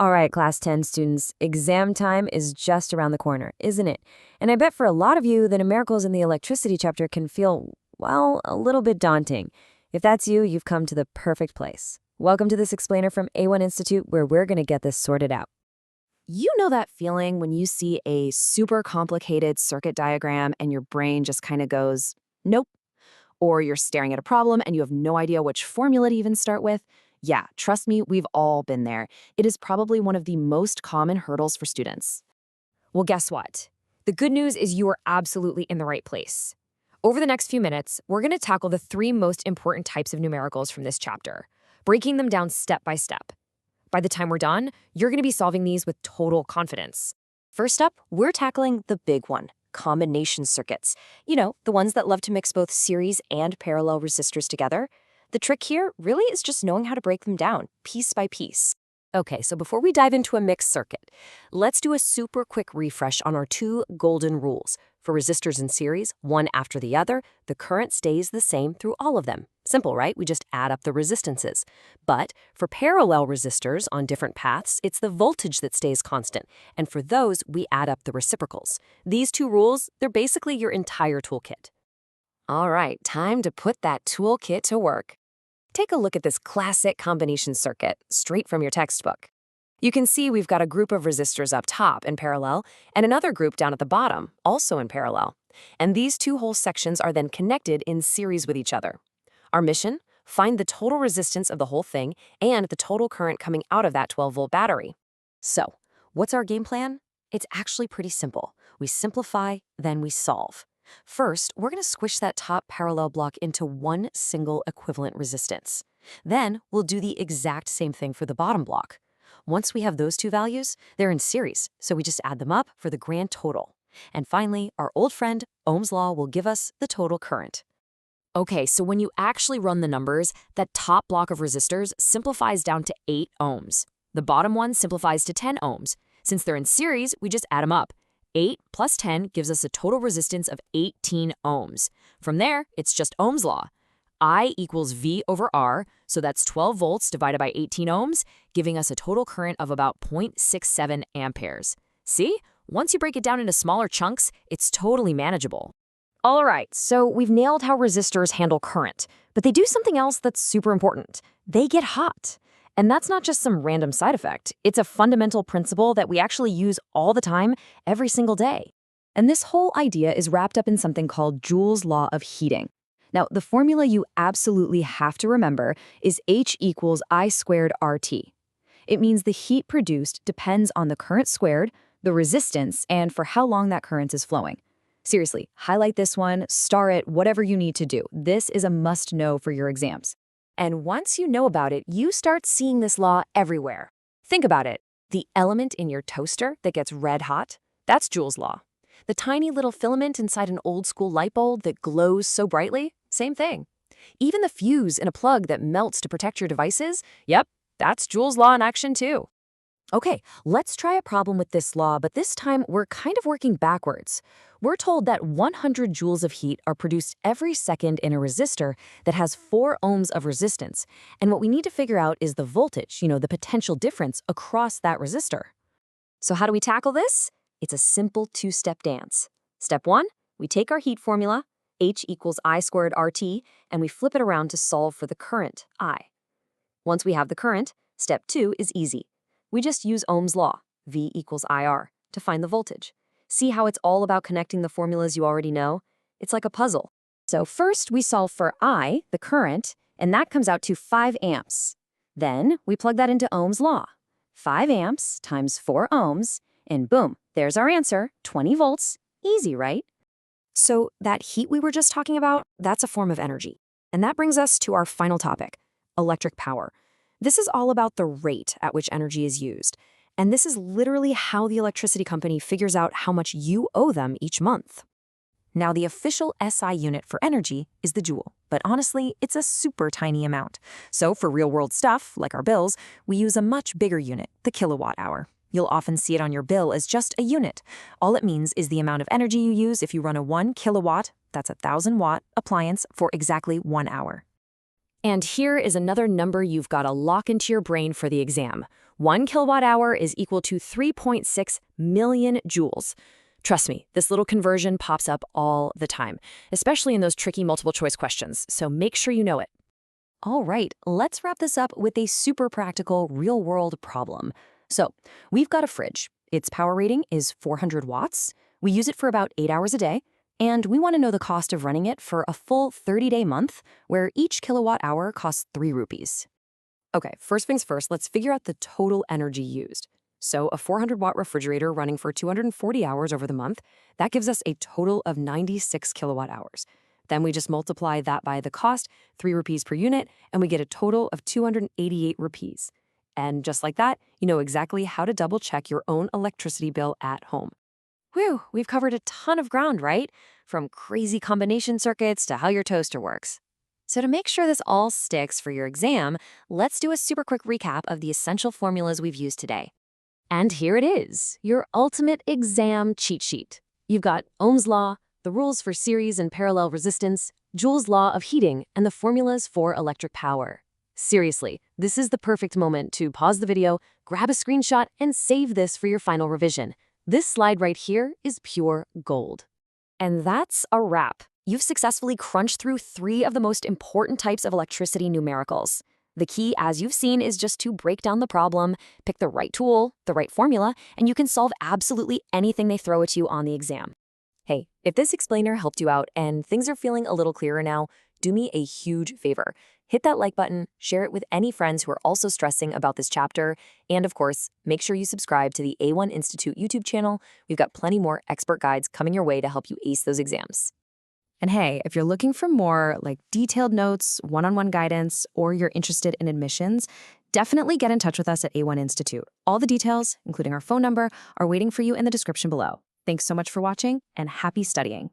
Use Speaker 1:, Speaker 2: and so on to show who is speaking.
Speaker 1: All right, Class 10 students, exam time is just around the corner, isn't it? And I bet for a lot of you, the numericals in the electricity chapter can feel, well, a little bit daunting. If that's you, you've come to the perfect place. Welcome to this explainer from A1 Institute, where we're going to get this sorted out.
Speaker 2: You know that feeling when you see a super complicated circuit diagram and your brain just kind of goes, nope. Or you're staring at a problem and you have no idea which formula to even start with? Yeah, trust me, we've all been there. It is probably one of the most common hurdles for students.
Speaker 3: Well, guess what? The good news is you are absolutely in the right place. Over the next few minutes, we're going to tackle the three most important types of numericals from this chapter, breaking them down step by step. By the time we're done, you're going to be solving these with total confidence.
Speaker 4: First up, we're tackling the big one, combination circuits. You know, the ones that love to mix both series and parallel resistors together. The trick here really is just knowing how to break them down, piece by piece. Okay, so before we dive into a mixed circuit, let's do a super quick refresh on our two golden rules. For resistors in series, one after the other, the current stays the same through all of them. Simple, right? We just add up the resistances. But for parallel resistors on different paths, it's the voltage that stays constant. And for those, we add up the reciprocals. These two rules, they're basically your entire toolkit. All right, time to put that toolkit to work. Take a look at this classic combination circuit, straight from your textbook. You can see we've got a group of resistors up top in parallel and another group down at the bottom, also in parallel. And these two whole sections are then connected in series with each other. Our mission? Find the total resistance of the whole thing and the total current coming out of that 12-volt battery. So, what's our game plan? It's actually pretty simple. We simplify, then we solve. First, we're going to squish that top parallel block into one single equivalent resistance. Then, we'll do the exact same thing for the bottom block. Once we have those two values, they're in series, so we just add them up for the grand total. And finally, our old friend, Ohm's law, will give us the total current.
Speaker 3: Okay, so when you actually run the numbers, that top block of resistors simplifies down to 8 ohms. The bottom one simplifies to 10 ohms. Since they're in series, we just add them up. 8 plus 10 gives us a total resistance of 18 ohms. From there, it's just Ohm's law. I equals V over R, so that's 12 volts divided by 18 ohms, giving us a total current of about 0.67 amperes. See? Once you break it down into smaller chunks, it's totally manageable. All right, so we've nailed how resistors handle current, but they do something else that's super important. They get hot. And that's not just some random side effect. It's a fundamental principle that we actually use all the time, every single day. And this whole idea is wrapped up in something called Joule's law of heating. Now, the formula you absolutely have to remember is H equals I squared RT. It means the heat produced depends on the current squared, the resistance, and for how long that current is flowing. Seriously, highlight this one, star it, whatever you need to do. This is a must-know for your exams. And once you know about it, you start seeing this law everywhere. Think about it. The element in your toaster that gets red hot, that's Joule's law. The tiny little filament inside an old-school light bulb that glows so brightly, same thing. Even the fuse in a plug that melts to protect your devices, yep, that's Joule's law in action too. Okay, let's try a problem with this law, but this time we're kind of working backwards. We're told that 100 joules of heat are produced every second in a resistor that has 4 ohms of resistance. And what we need to figure out is the voltage, the potential difference across that resistor. So how do we tackle this? It's a simple two-step dance. Step 1, we take our heat formula, H equals I squared RT, and we flip it around to solve for the current, I. Once we have the current, step 2 is easy. We just use Ohm's law, V equals IR, to find the voltage. See how it's all about connecting the formulas you already know? It's like a puzzle. So first we solve for I, the current, and that comes out to 5 amps. Then we plug that into Ohm's law. 5 amps times 4 ohms, and boom, there's our answer, 20 volts. Easy, right? So that heat we were just talking about, that's a form of energy. And that brings us to our final topic, electric power. This is all about the rate at which energy is used. And this is literally how the electricity company figures out how much you owe them each month. Now, the official SI unit for energy is the joule, but honestly, it's a super tiny amount. So for real-world stuff, like our bills, we use a much bigger unit, the kilowatt hour. You'll often see it on your bill as just a unit. All it means is the amount of energy you use if you run a 1 kilowatt, that's a 1,000-watt, appliance for exactly 1 hour. And here is another number you've got to lock into your brain for the exam. 1 kilowatt hour is equal to 3.6 million joules. Trust me, this little conversion pops up all the time, especially in those tricky multiple choice questions, so make sure you know it.
Speaker 4: All right, let's wrap this up with a super practical real-world problem. So, we've got a fridge. Its power rating is 400 watts. We use it for about 8 hours a day, and we want to know the cost of running it for a full 30-day month, where each kilowatt hour costs 3 rupees. Okay, first things first, let's figure out the total energy used. So a 400-watt refrigerator running for 240 hours over the month, that gives us a total of 96 kilowatt hours. Then we just multiply that by the cost, 3 rupees per unit, and we get a total of 288 rupees. And just like that, you know exactly how to double-check your own electricity bill at home. Whew, we've covered a ton of ground, right? From crazy combination circuits to how your toaster works. So to make sure this all sticks for your exam, let's do a super quick recap of the essential formulas we've used today.
Speaker 3: And here it is, your ultimate exam cheat sheet. You've got Ohm's law, the rules for series and parallel resistance, Joule's law of heating, and the formulas for electric power. Seriously, this is the perfect moment to pause the video, grab a screenshot, and save this for your final revision. This slide right here is pure gold.
Speaker 1: And that's a wrap. You've successfully crunched through 3 of the most important types of electricity numericals. The key, as you've seen, is just to break down the problem, pick the right tool, the right formula, and you can solve absolutely anything they throw at you on the exam.
Speaker 4: Hey, if this explainer helped you out and things are feeling a little clearer now, do me a huge favor. Hit that like button, share it with any friends who are also stressing about this chapter, and of course, make sure you subscribe to the A1 Institute YouTube channel. We've got plenty more expert guides coming your way to help you ace those exams.
Speaker 2: And hey, if you're looking for more detailed notes, one-on-one guidance, or you're interested in admissions, definitely get in touch with us at A1 Institute. All the details, including our phone number, are waiting for you in the description below. Thanks so much for watching, and happy studying.